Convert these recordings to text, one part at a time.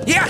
Yeah!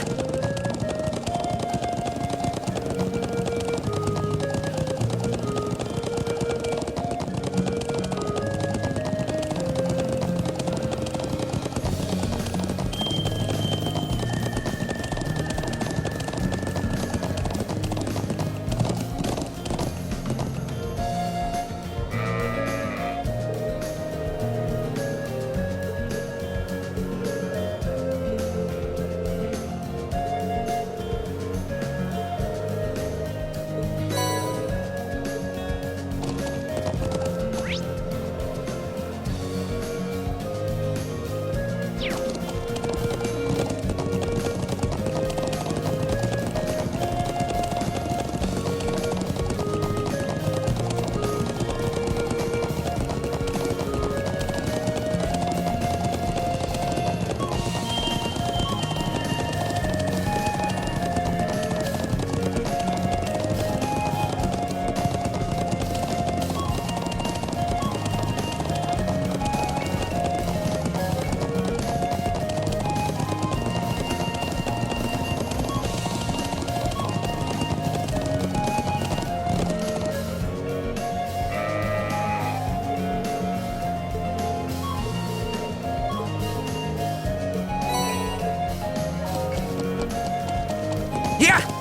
Yeah!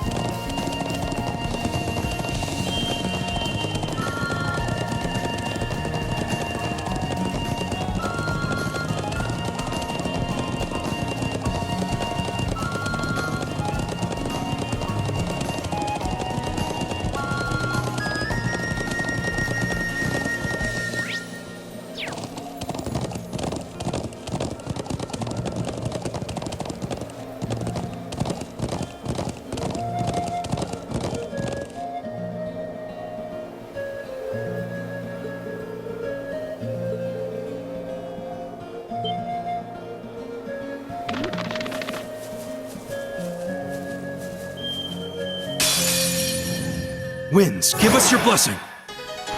Winds, give us your blessing.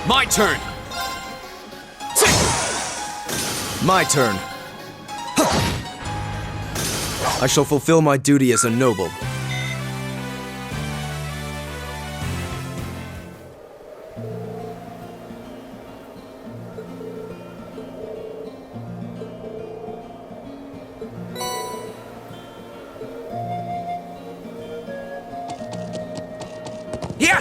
My turn! My turn. I shall fulfill my duty as a noble. Yeah!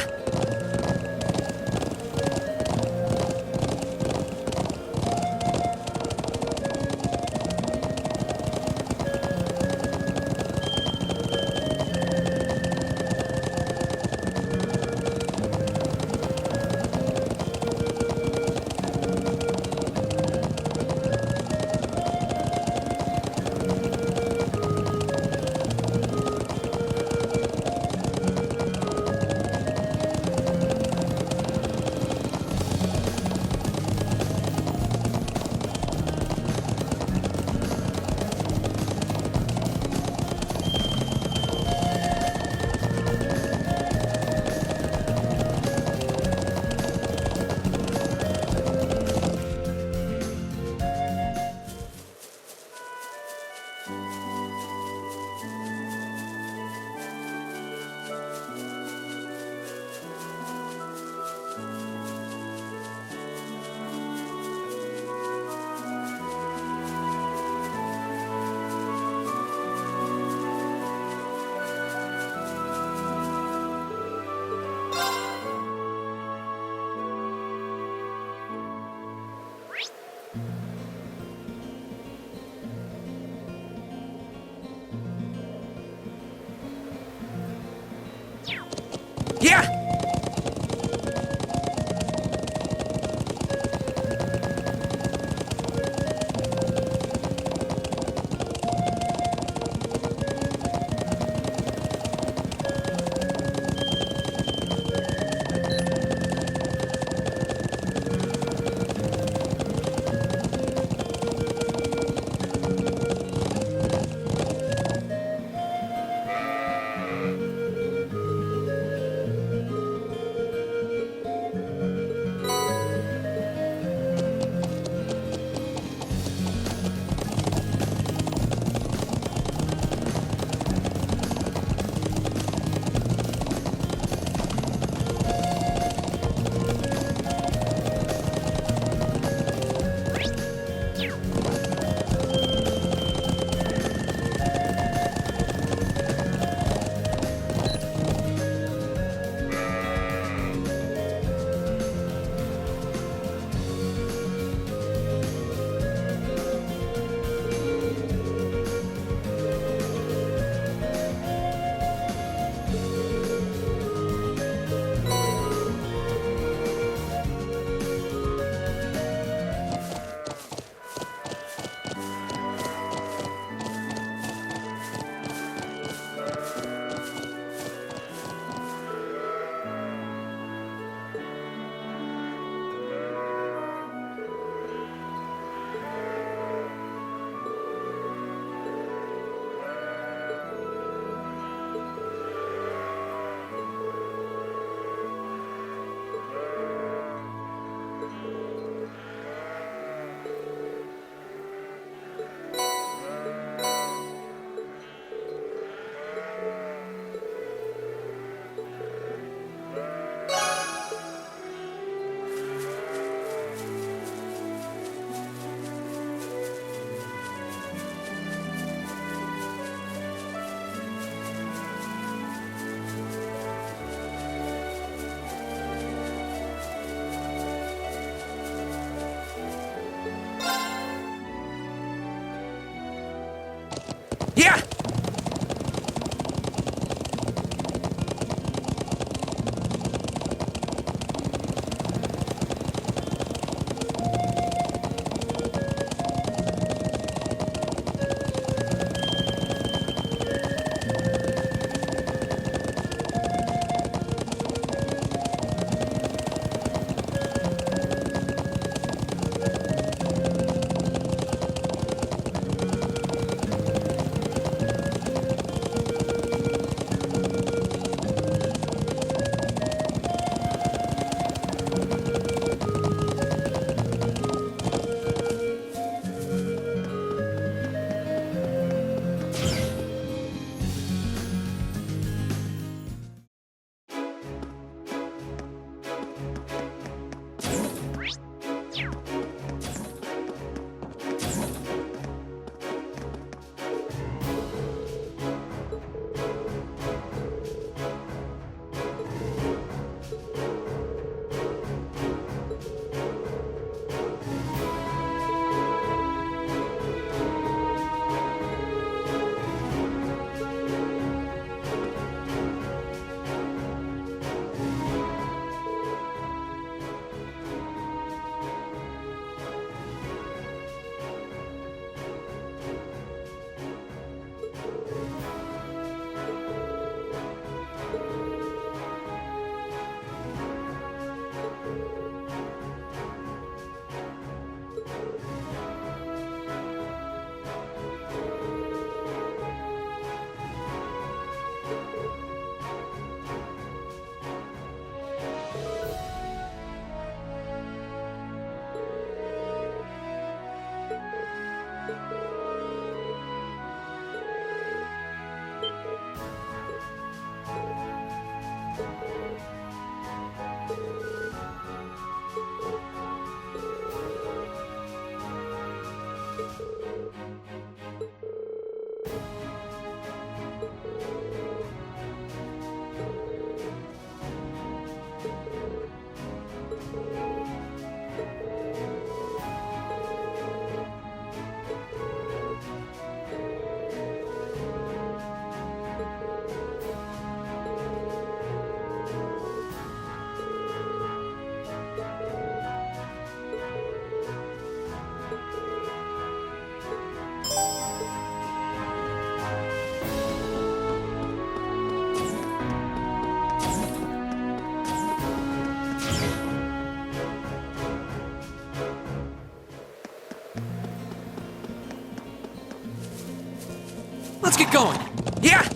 Let's get going. Yeah!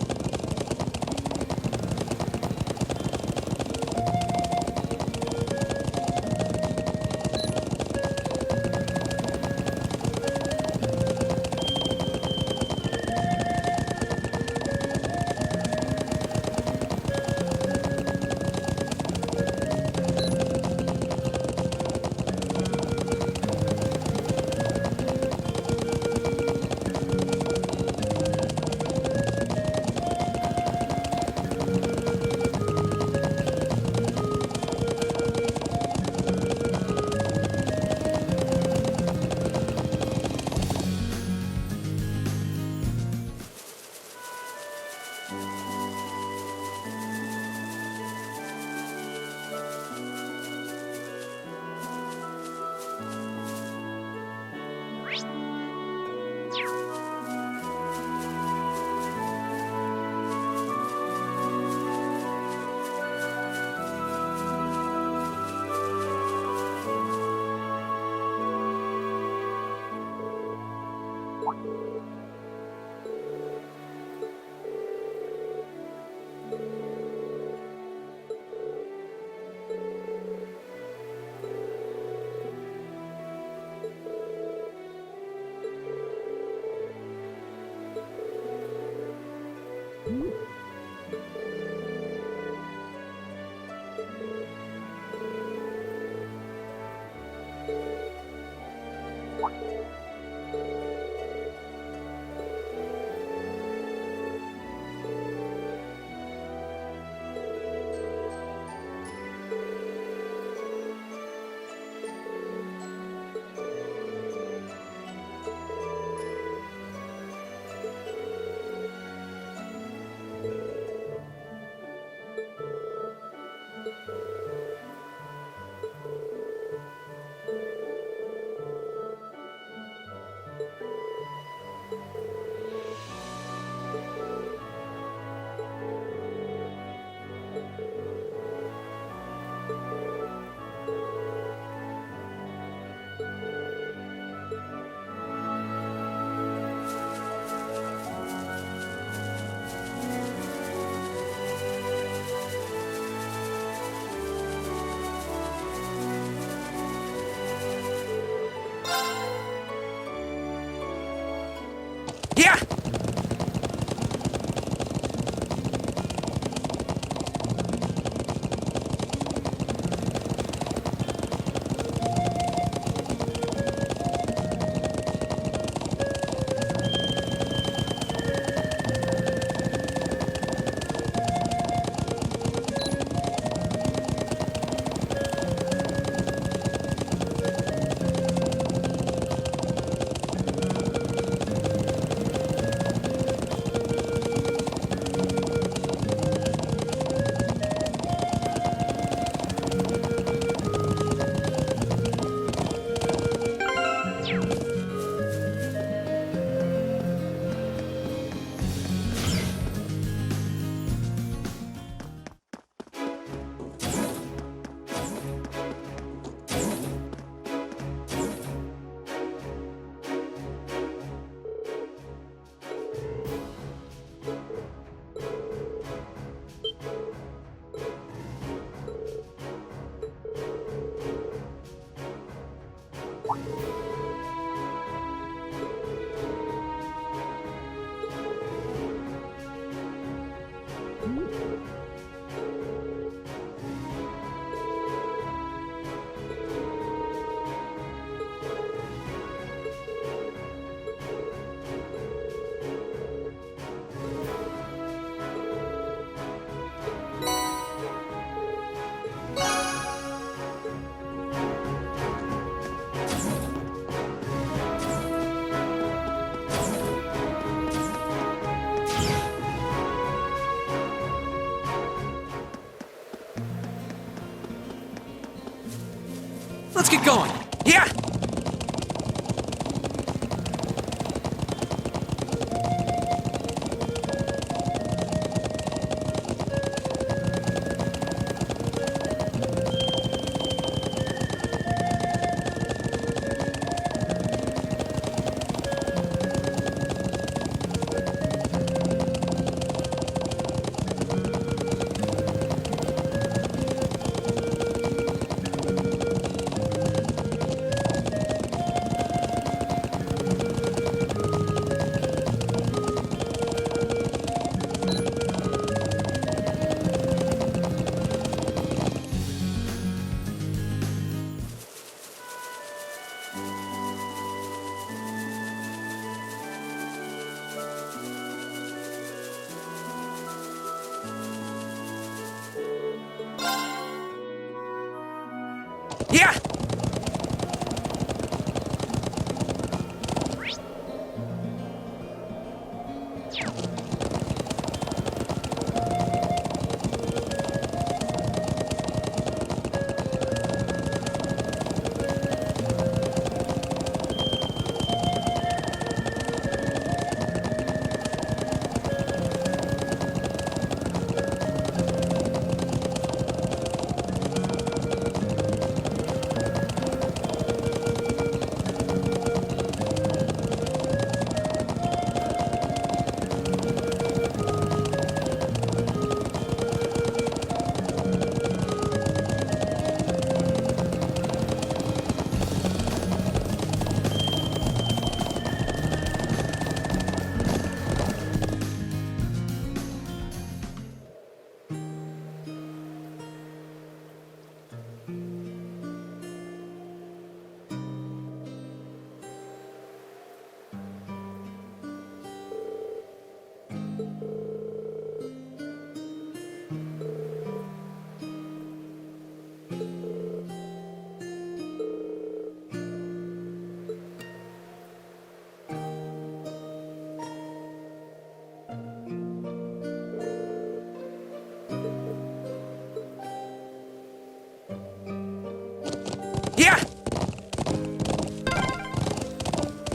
Yeah! Let's get going. Yeah! Yeah! Yeah!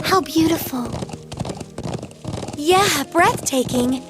How beautiful. Yeah, breathtaking.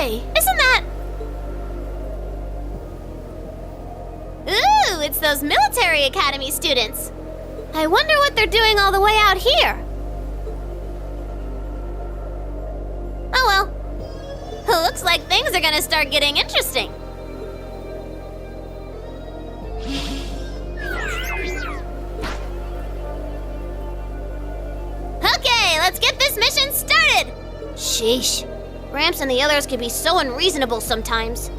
Hey, isn't that... Ooh, it's those military academy students. I wonder what they're doing all the way out here. Oh well. Looks like things are gonna start getting interesting. Okay, let's get this mission started! Sheesh. Gramps and the others can be so unreasonable sometimes.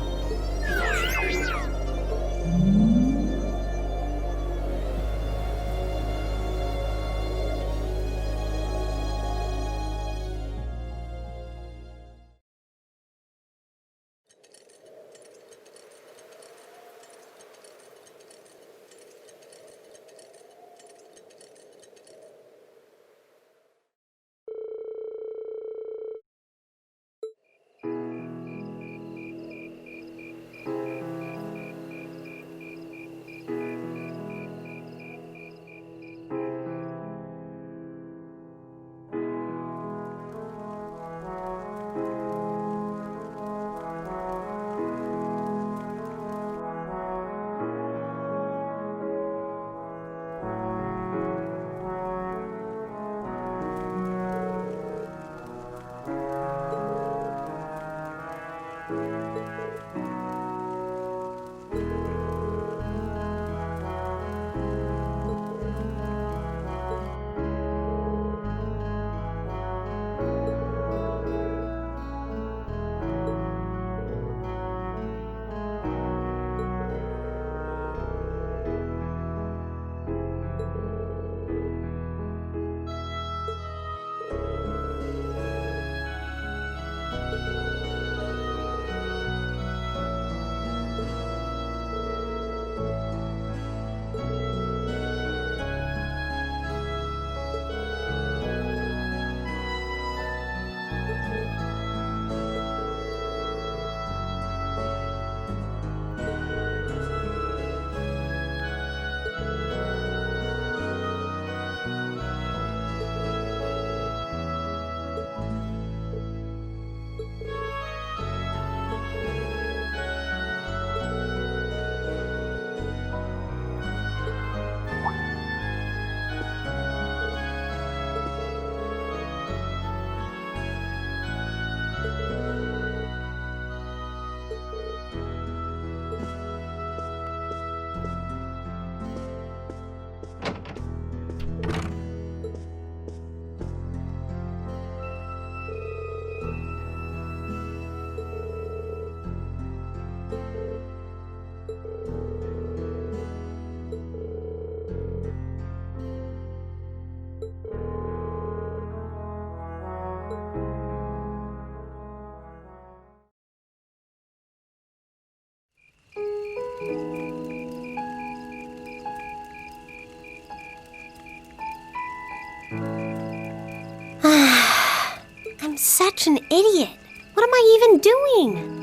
I'm such an idiot. What am I even doing?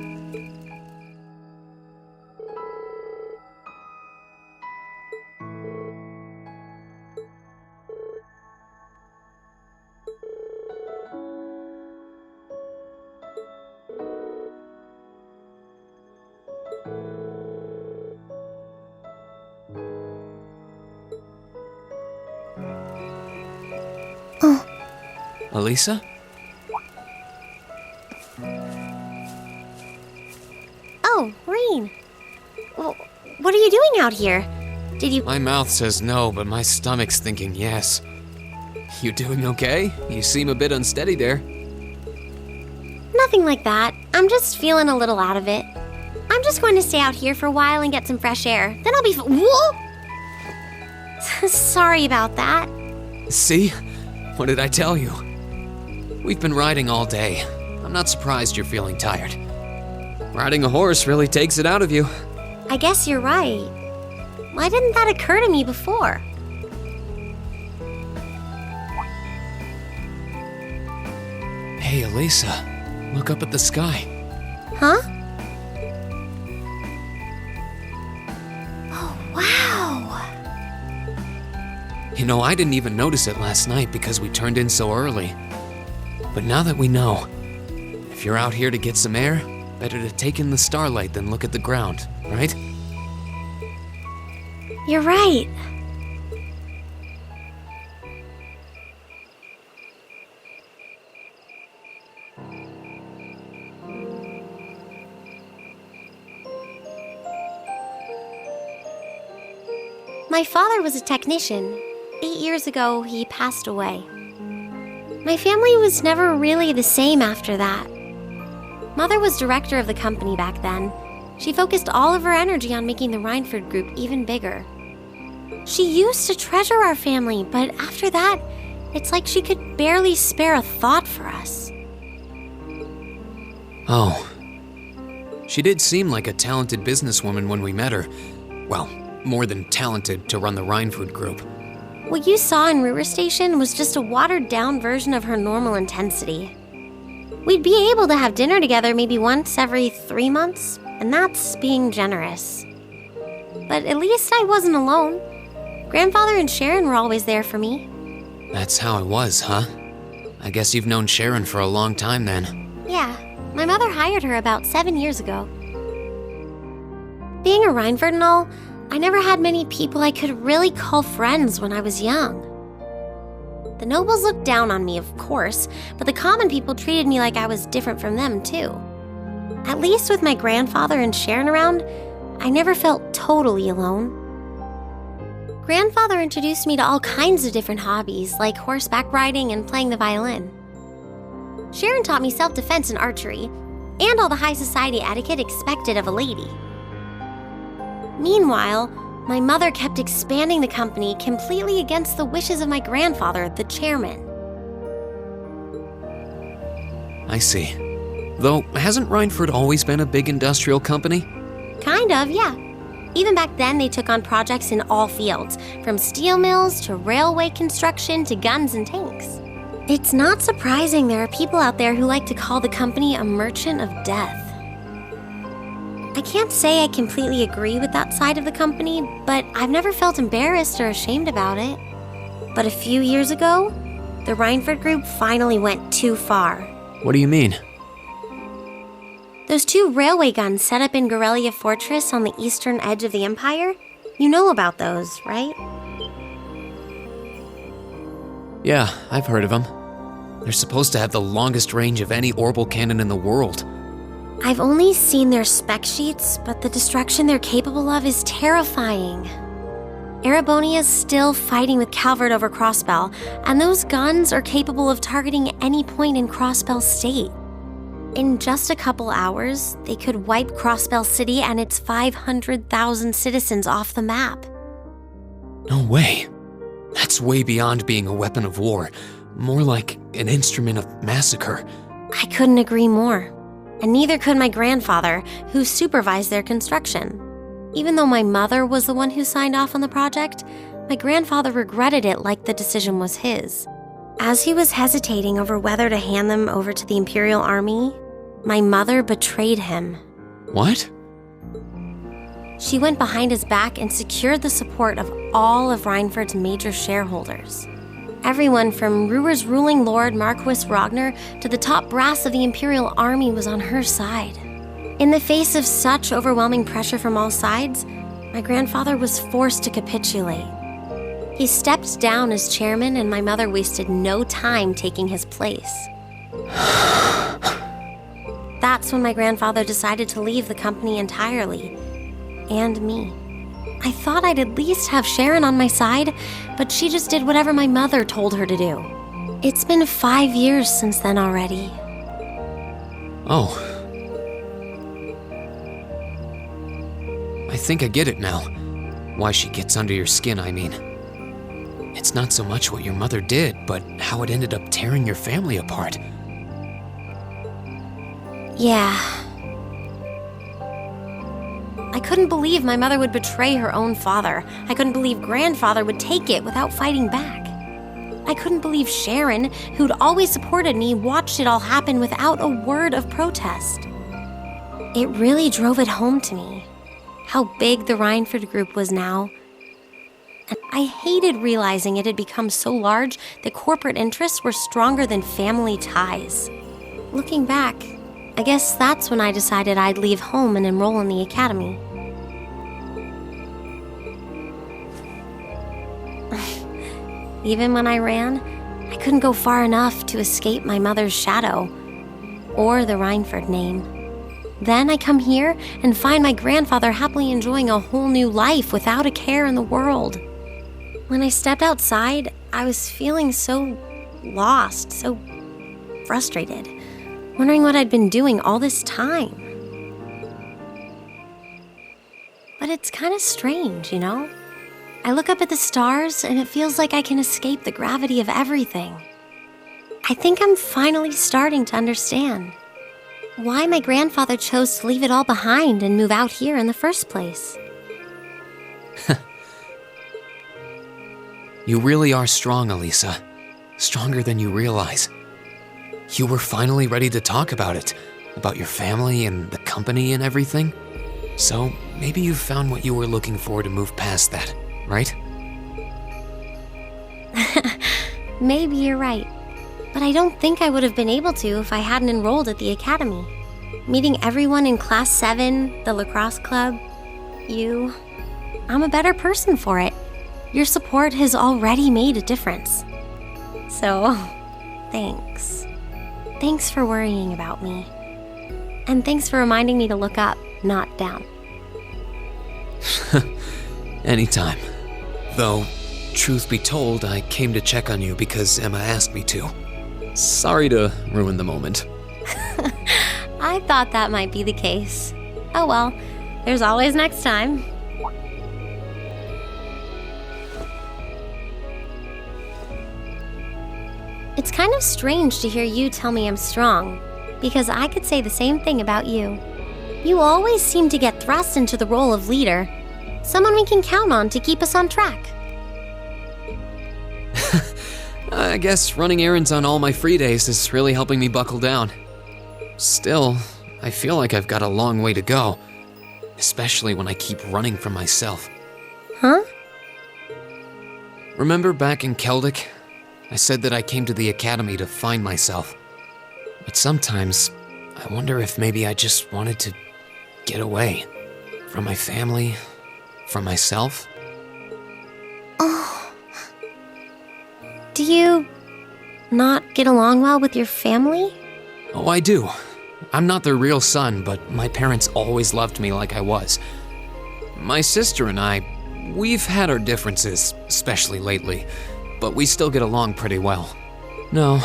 Elisa? Oh, Rain. Well, what are you doing out here? Did you... My mouth says no, but my stomach's thinking yes. You doing okay? You seem a bit unsteady there. Nothing like that. I'm just feeling a little out of it. I'm just going to stay out here for a while and get some fresh air. Then I'll be... Whoa! Sorry about that. See? What did I tell you? We've been riding all day. I'm not surprised you're feeling tired. Riding a horse really takes it out of you. I guess you're right. Why didn't that occur to me before? Hey, Elisa. Look up at the sky. Huh? Oh, wow. You know, I didn't even notice it last night because we turned in so early. But now that we know, if you're out here to get some air, better to take in the starlight than look at the ground, right? You're right. My father was a technician. 8 years ago, he passed away. My family was never really the same after that. Mother was director of the company back then. She focused all of her energy on making the Rhineford Group even bigger. She used to treasure our family, but after that, it's like she could barely spare a thought for us. Oh. She did seem like a talented businesswoman when we met her. Well, more than talented to run the Rhineford Group. What you saw in River Station was just a watered-down version of her normal intensity. We'd be able to have dinner together maybe once every 3 months, and that's being generous. But at least I wasn't alone. Grandfather and Sharon were always there for me. That's how it was, huh? I guess you've known Sharon for a long time then. Yeah, my mother hired her about 7 years ago. Being a Rhineford and all, I never had many people I could really call friends when I was young. The nobles looked down on me, of course, but the common people treated me like I was different from them, too. At least with my grandfather and Sharon around, I never felt totally alone. Grandfather introduced me to all kinds of different hobbies, like horseback riding and playing the violin. Sharon taught me self-defense and archery, and all the high society etiquette expected of a lady. Meanwhile, my mother kept expanding the company completely against the wishes of my grandfather, the chairman. I see. Though, hasn't Rhineford always been a big industrial company? Kind of, yeah. Even back then, they took on projects in all fields, from steel mills to railway construction to guns and tanks. It's not surprising there are people out there who like to call the company a merchant of death. I can't say I completely agree with that side of the company, but I've never felt embarrassed or ashamed about it. But a few years ago, the Rhineford Group finally went too far. What do you mean? Those 2 railway guns set up in Gorelia Fortress on the eastern edge of the Empire? You know about those, right? Yeah, I've heard of them. They're supposed to have the longest range of any orbital cannon in the world. I've only seen their spec sheets, but the destruction they're capable of is terrifying. Erebonia's still fighting with Calvert over Crossbell, and those guns are capable of targeting any point in Crossbell State. In just a couple hours, they could wipe Crossbell City and its 500,000 citizens off the map. No way. That's way beyond being a weapon of war. More like an instrument of massacre. I couldn't agree more. And neither could my grandfather, who supervised their construction. Even though my mother was the one who signed off on the project, my grandfather regretted it like the decision was his. As he was hesitating over whether to hand them over to the Imperial Army, my mother betrayed him. What? She went behind his back and secured the support of all of Rhineford's major shareholders. Everyone from Ruhr's ruling lord Marquis Ragnar to the top brass of the Imperial Army was on her side. In the face of such overwhelming pressure from all sides, my grandfather was forced to capitulate. He stepped down as chairman, and my mother wasted no time taking his place. That's when my grandfather decided to leave the company entirely. And me. I thought I'd at least have Sharon on my side, but she just did whatever my mother told her to do. It's been 5 years since then already. Oh. I think I get it now. Why she gets under your skin, I mean. It's not so much what your mother did, but how it ended up tearing your family apart. Yeah. I couldn't believe my mother would betray her own father. I couldn't believe grandfather would take it without fighting back. I couldn't believe Sharon, who'd always supported me, watched it all happen without a word of protest. It really drove it home to me, how big the Rhineford Group was now. And I hated realizing it had become so large that corporate interests were stronger than family ties. Looking back, I guess that's when I decided I'd leave home and enroll in the academy. Even when I ran, I couldn't go far enough to escape my mother's shadow, or the Rhineford name. Then I come here and find my grandfather happily enjoying a whole new life without a care in the world. When I stepped outside, I was feeling so lost, so frustrated, wondering what I'd been doing all this time. But it's kind of strange, you know? I look up at the stars and it feels like I can escape the gravity of everything. I think I'm finally starting to understand why my grandfather chose to leave it all behind and move out here in the first place. You really are strong, Elisa. Stronger than you realize. You were finally ready to talk about it, about your family and the company and everything. So maybe you found what you were looking for to move past that, right? Maybe you're right. But I don't think I would have been able to if I hadn't enrolled at the academy. Meeting everyone in Class 7, the lacrosse club, you, I'm a better person for it. Your support has already made a difference. So, thanks. Thanks for worrying about me. And thanks for reminding me to look up, not down. Anytime. Though, truth be told, I came to check on you because Emma asked me to. Sorry to ruin the moment. I thought that might be the case. Oh well, there's always next time. It's kind of strange to hear you tell me I'm strong, because I could say the same thing about you. You always seem to get thrust into the role of leader, someone we can count on to keep us on track. I guess running errands on all my free days is really helping me buckle down. Still, I feel like I've got a long way to go, especially when I keep running from myself. Huh? Remember back in Keldic? I said that I came to the academy to find myself. But sometimes, I wonder if maybe I just wanted to get away. From my family, from myself. Do you not get along well with your family? Oh, I do. I'm not their real son, but my parents always loved me like I was. My sister and I, we've had our differences, especially lately, but we still get along pretty well. No,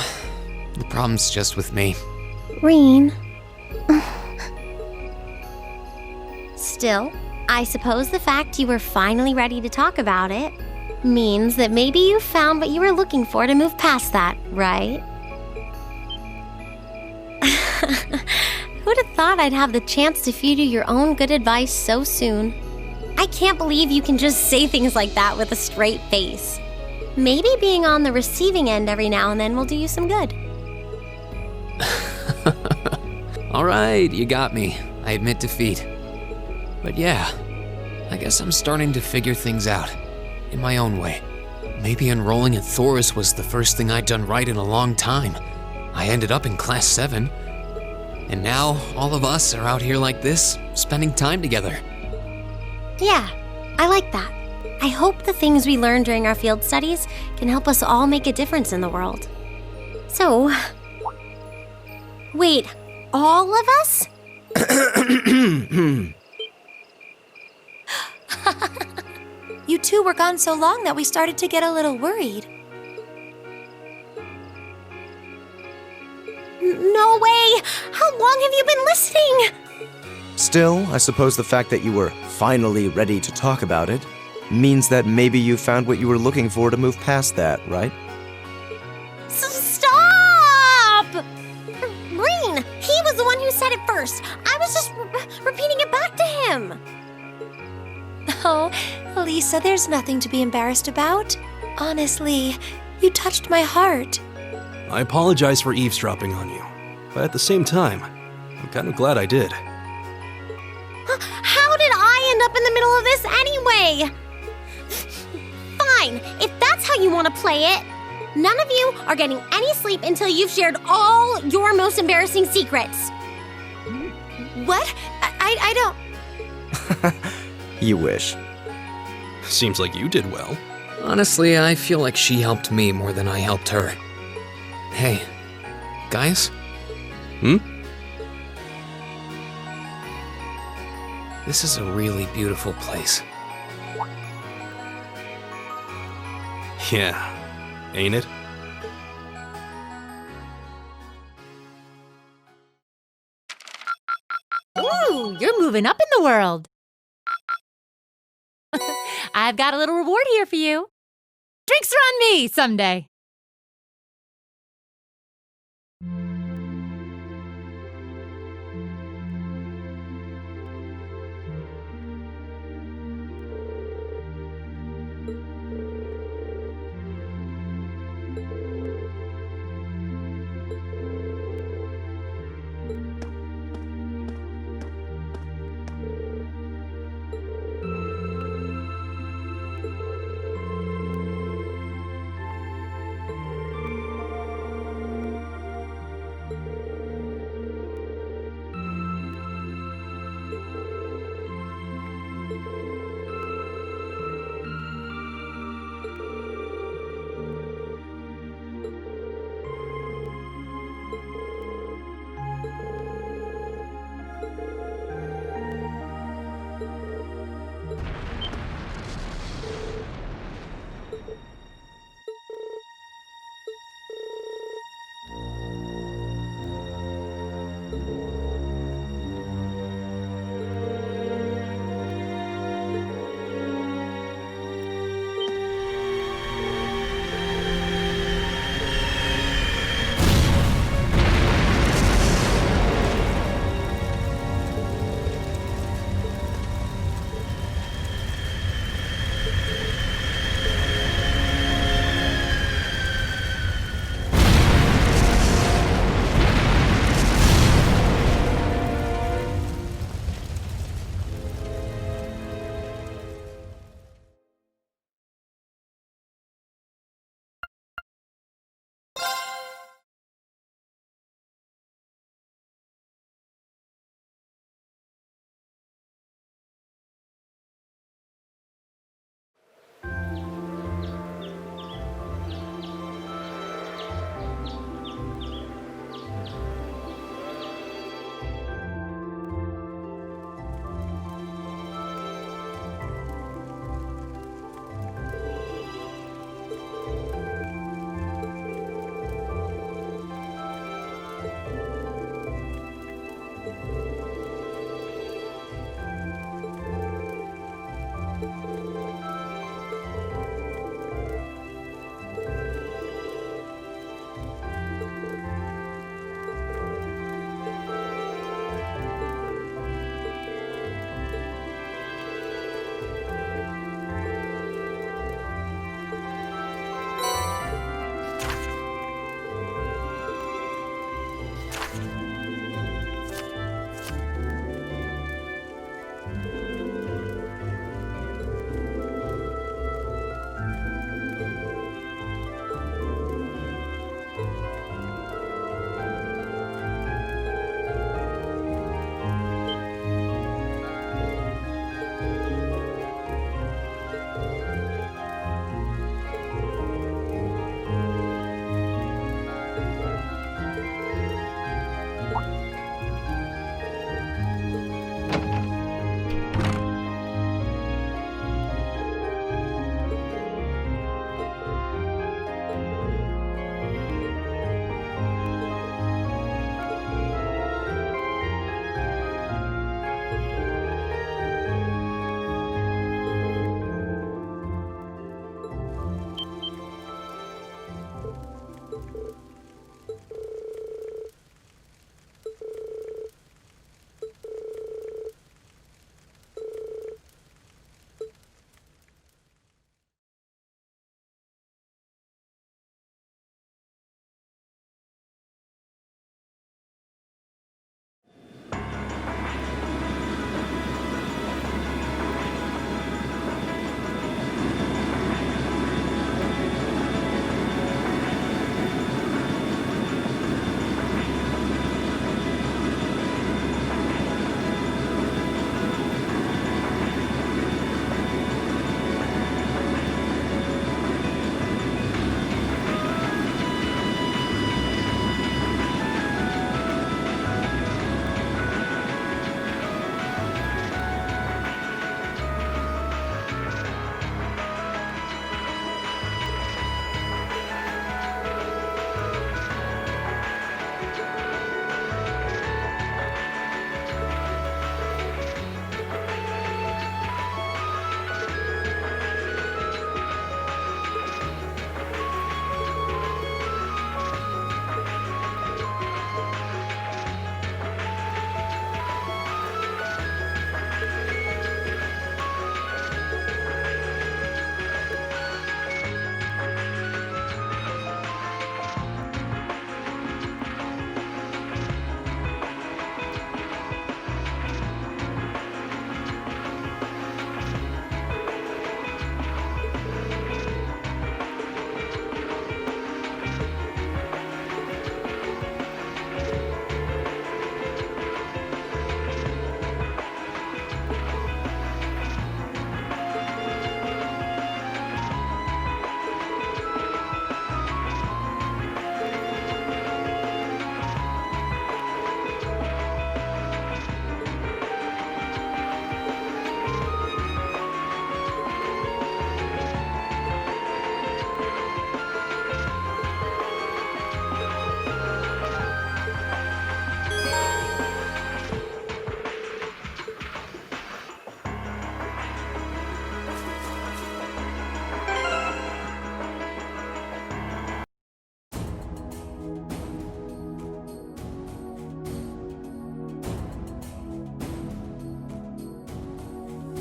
the problem's just with me. Rean. Still, I suppose the fact you were finally ready to talk about it means that maybe you found what you were looking for to move past that, right? Who'd have thought I'd have the chance to feed you your own good advice so soon? I can't believe you can just say things like that with a straight face. Maybe being on the receiving end every now and then will do you some good. All right, you got me. I admit defeat. But yeah, I guess I'm starting to figure things out. In my own way. Maybe enrolling at Thoris was the first thing I'd done right in a long time. I ended up in Class 7. And now, all of us are out here like this, spending time together. Yeah, I like that. I hope the things we learned during our field studies can help us all make a difference in the world. So... Wait, all of us? You two were gone so long that we started to get a little worried. No way! How long have you been listening? Still, I suppose the fact that you were finally ready to talk about it means that maybe you found what you were looking for to move past that, right? Stop! Rean, he was the one who said it first. I was just repeating it back to him. Oh, Lisa, there's nothing to be embarrassed about. Honestly, you touched my heart. I apologize for eavesdropping on you, but at the same time, I'm kind of glad I did. How did I end up in the middle of this anyway? Fine, if that's how you want to play it. None of you are getting any sleep until you've shared all your most embarrassing secrets. What? I don't... You wish. Seems like you did well. Honestly, I feel like she helped me more than I helped her. Hey, guys? This is a really beautiful place. Yeah, ain't it? Ooh, you're moving up in the world. I've got a little reward here for you. Drinks are on me someday.